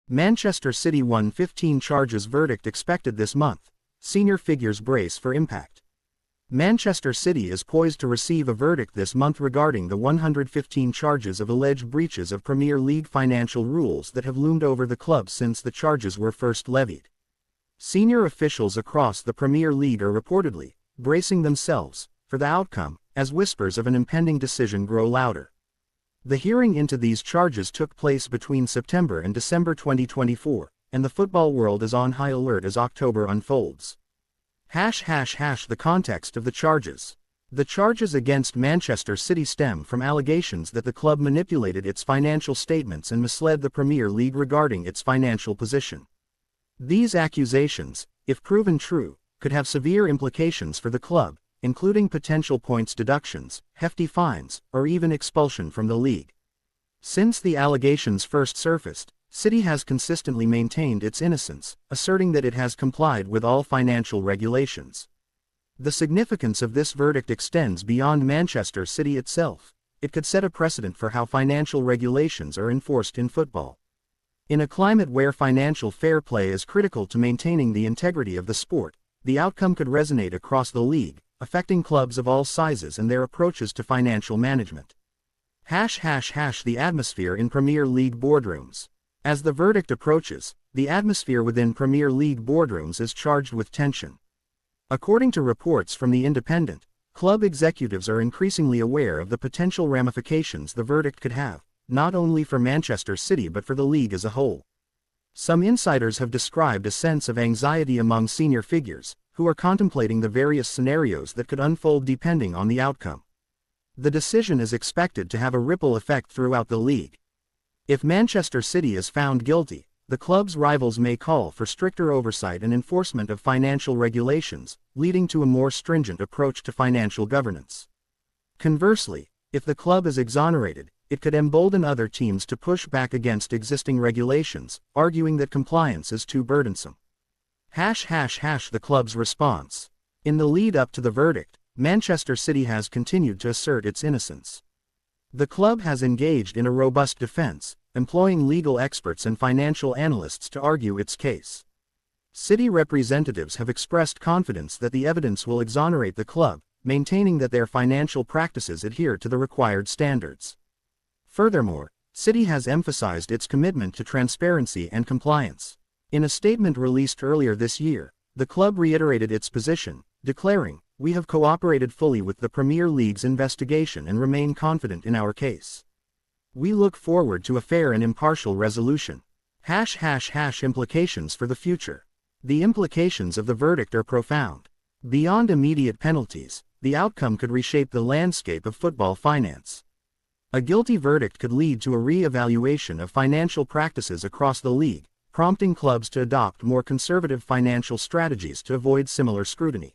Manchester City won 15 charges verdict expected this month. Senior figures brace for impact. Manchester City is poised to receive a verdict this month regarding the 115 charges of alleged breaches of Premier League financial rules that have loomed over the club since the charges were first levied. Senior officials across the Premier League are reportedly bracing themselves for the outcome, as whispers of an impending decision grow louder. The hearing into these charges took place between September and December 2024, and the football world is on high alert as October unfolds. The context of the charges. The charges against Manchester City stem from allegations that the club manipulated its financial statements and misled the Premier League regarding its financial position. These accusations, if proven true, could have severe implications for the club, including potential points deductions, hefty fines, or even expulsion from the league. Since the allegations first surfaced, City has consistently maintained its innocence, asserting that it has complied with all financial regulations. The significance of this verdict extends beyond Manchester City itself. It could set a precedent for how financial regulations are enforced in football. In a climate where financial fair play is critical to maintaining the integrity of the sport, the outcome could resonate across the league, affecting clubs of all sizes and their approaches to financial management. The atmosphere in Premier League boardrooms. As the verdict approaches, the atmosphere within Premier League boardrooms is charged with tension. According to reports from The Independent, club executives are increasingly aware of the potential ramifications the verdict could have, not only for Manchester City but for the league as a whole. Some insiders have described a sense of anxiety among senior figures, who are contemplating the various scenarios that could unfold depending on the outcome. The decision is expected to have a ripple effect throughout the league. If Manchester City is found guilty, the club's rivals may call for stricter oversight and enforcement of financial regulations, leading to a more stringent approach to financial governance. Conversely, if the club is exonerated, it could embolden other teams to push back against existing regulations, arguing that compliance is too burdensome. The club's response. In the lead-up to the verdict, Manchester City has continued to assert its innocence. The club has engaged in a robust defense, employing legal experts and financial analysts to argue its case. City representatives have expressed confidence that the evidence will exonerate the club, maintaining that their financial practices adhere to the required standards. Furthermore, City has emphasized its commitment to transparency and compliance. In a statement released earlier this year, the club reiterated its position, declaring, "We have cooperated fully with the Premier League's investigation and remain confident in our case. We look forward to a fair and impartial resolution." Implications for the future. The implications of the verdict are profound. Beyond immediate penalties, the outcome could reshape the landscape of football finance. A guilty verdict could lead to a re-evaluation of financial practices across the league, prompting clubs to adopt more conservative financial strategies to avoid similar scrutiny.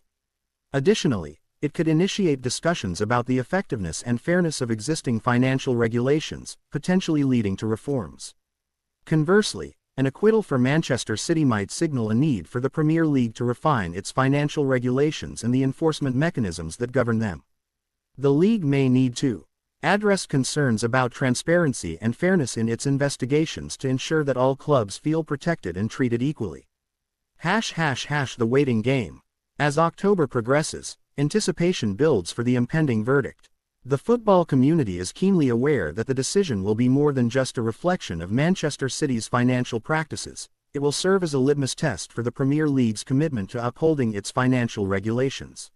Additionally, it could initiate discussions about the effectiveness and fairness of existing financial regulations, potentially leading to reforms. Conversely, an acquittal for Manchester City might signal a need for the Premier League to refine its financial regulations and the enforcement mechanisms that govern them. The league may need to address concerns about transparency and fairness in its investigations to ensure that all clubs feel protected and treated equally. The waiting game. As October progresses, anticipation builds for the impending verdict. The football community is keenly aware that the decision will be more than just a reflection of Manchester City's financial practices. It will serve as a litmus test for the Premier League's commitment to upholding its financial regulations.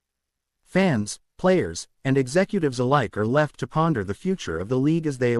Fans, players, and executives alike are left to ponder the future of the league as they